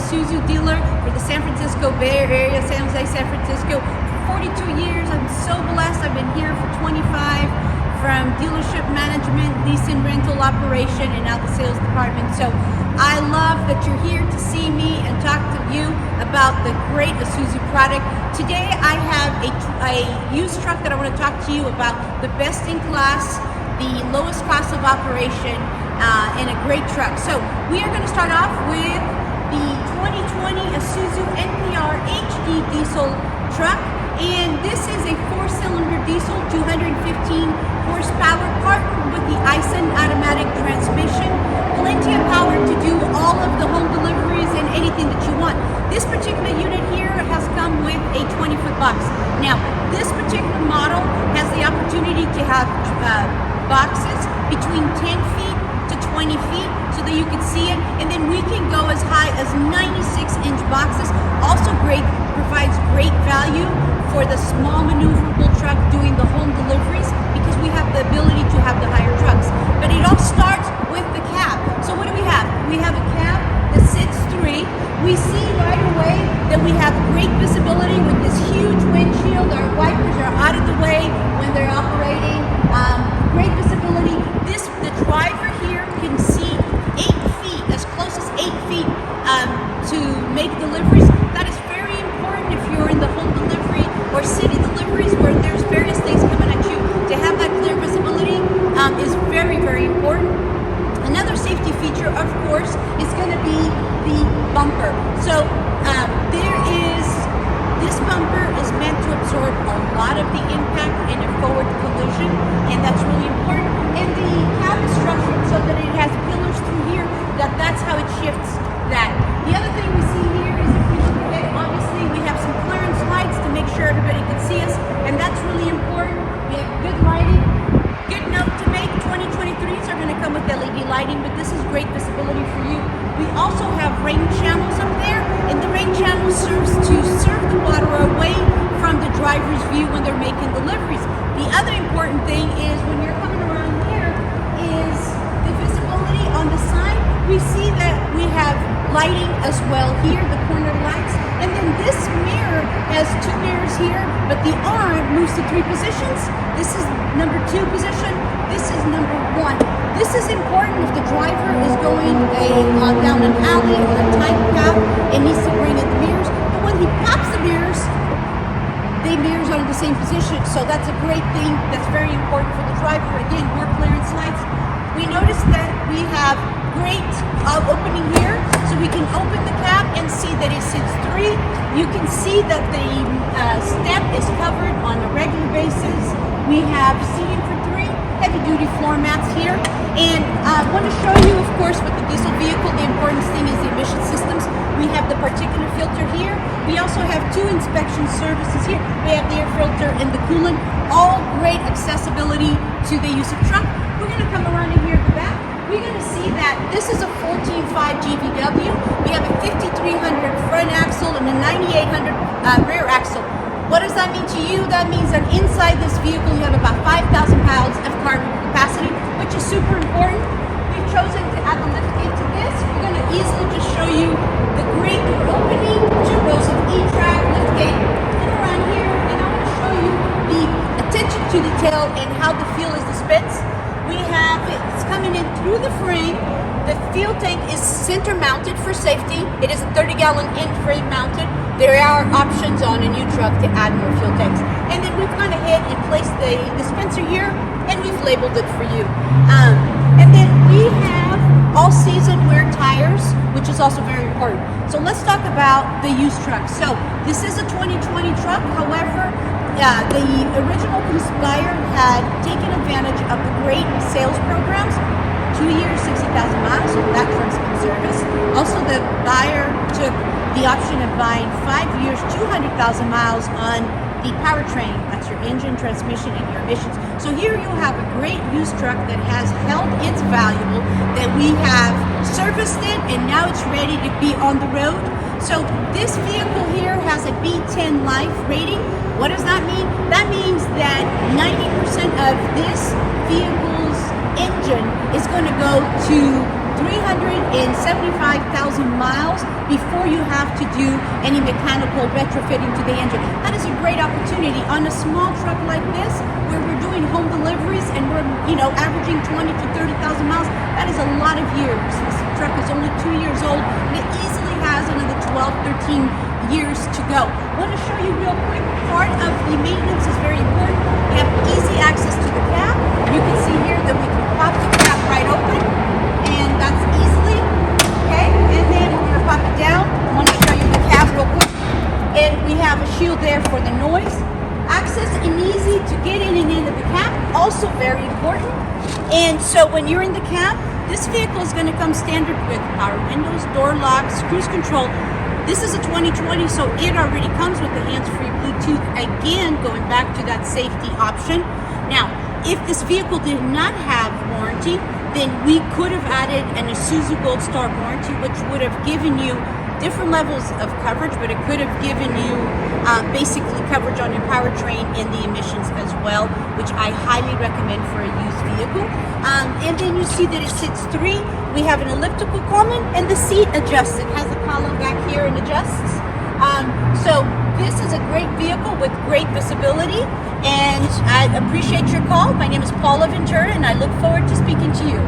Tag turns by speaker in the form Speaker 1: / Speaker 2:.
Speaker 1: Isuzu dealer for the San Francisco Bay Area, San Jose, San Francisco for 42 years. I'm so blessed. I've been here for 25, from dealership management, lease and rental operation, and now the sales department. So I love that you're here to see me and talk to you about the great Isuzu product. Today I have a used truck that I want to talk to you about, the best in class, the lowest cost of operation, and a great truck. So we are going to start off with the 2020 Isuzu NPR HD Diesel truck. And this is a 4-cylinder diesel, 215 horsepower, partnered with the Isuzu automatic transmission. Plenty of power to do all of the home deliveries and anything that you want. This particular unit here has come with a 20-foot box. Now, this particular model has the opportunity to have boxes between 10 feet to 20 feet so that you can see it. And then we can go as high as 96-inch boxes. Also great, provides great value for the small maneuverable truck doing the home deliveries, because we have the ability to have the higher trucks. But it all starts with the cab. So what do we have? We have a cab that sits 3. We see right away that we have great visibility with this huge windshield. Our wipers are out of the way when they're operating. Great visibility. The driver here can see 8 feet, as close as 8 feet to make deliveries. That is very important if you're in the home delivery or city deliveries where there's various things coming at you. To have that clear visibility is very, very important. Another safety feature, of course, is going to be the bumper. So this bumper is meant to absorb a lot of the impact in a forward collision, and that's really important. And the cab is structured so that it has pillars through here, that's how it shifts that. The other thing we see here is, if we look ahead, obviously we have some clearance lights to make sure everybody can see us, and that's really important. We have good lighting. Good note to make, 2023s are going to come with LED lighting, but this is great visibility for you. We also have rain channels up there, and the rain channel serves to serve the water away from the driver's view when they're making deliveries. The other important thing is, when you're coming around here, is the visibility on the side. We see that we have lighting as well here, the corner lights, and then this mirror has 2 mirrors here, but the arm moves to 3 positions. This is number 2 position. This is number 1. This is important if the driver is going down an alley or a tight path and needs to bring in the mirrors. But when he pops the mirrors are in the same position. So that's a great thing. That's very important for the driver. Again, more clearance lights. We notice that we have great opening here, so we can open the cab and see that it sits 3. You can see that the step is covered on a regular basis. We have seating for 3, heavy-duty floor mats here. And I want to show you, of course, with the diesel vehicle, the important thing is the emission systems. We have the particulate filter here. We also have 2 inspection services here. We have the air filter and the coolant. All great accessibility to the use of truck. We're going to come around in here at the back. We're going to see that this is a 14.5 GVW. We have a 5,300 front axle and a 9,800 rear axle. What does that mean to you? That means that inside this vehicle you have about 5,000 pounds of cargo capacity, which is super important. We've chosen to add the lift gate to this. We're going to easily just show you the great door opening, 2 rows of E-track, lift gate, and around here, and I want to show you the attention to detail and how the fuel is dispensed. It's coming in through the frame. The fuel tank is center mounted for safety. It is a 30-gallon in frame mounted. There are options on a new truck to add more fuel tanks. And then we've gone ahead and placed the dispenser here, and we've labeled it for you. And then we have all-season wear tires, which is also very important. So let's talk about the used truck. So this is a 2020 truck. However, the original buyer had taken advantage of the great sales programs. 2 years, 60,000 miles, so that truck's in service. Also, the buyer took the option of buying 5 years, 200,000 miles on the powertrain. That's your engine, transmission, and your emissions. So here you'll have a great used truck that has held its value, that we have serviced it, and now it's ready to be on the road. So this vehicle here has a B10 life rating. What does that mean? That means that 90% of this vehicle's engine is going to go to 375,000 miles before you have to do any mechanical retrofitting to the engine. That is a great opportunity on a small truck like this, where we're doing home deliveries and we're, averaging 20 to 30,000 miles. That is a lot of years. This truck is only 2 years old, and it easily has another 12, 13 years to go. I want to show you real quick. Part of the maintenance is very important. We have easy access to the cab. You can see here that we can pop the cab right open, and that's easily, okay? And then we're going to pop it down. I want to show you the cab real quick. And we have a shield there for the noise. Access and easy to get in and into the cab, also very important. And so when you're in the cab, this vehicle is going to come standard with power windows, door locks, cruise control. This is a 2020, so it already comes with the hands-free Bluetooth. Again, going back to that safety option. Now, if this vehicle did not have warranty, then we could have added an Isuzu Gold Star warranty, which would have given you different levels of coverage, but it could have given you basically coverage on your powertrain and the emissions as well, which I highly recommend for a used vehicle. And then you see that it sits 3. We have an elliptical Coleman, and the seat adjusts. It has a column back here and adjusts. So this is a great vehicle with great visibility, and I appreciate your call. My name is Paula Ventura, and I look forward to speaking to you.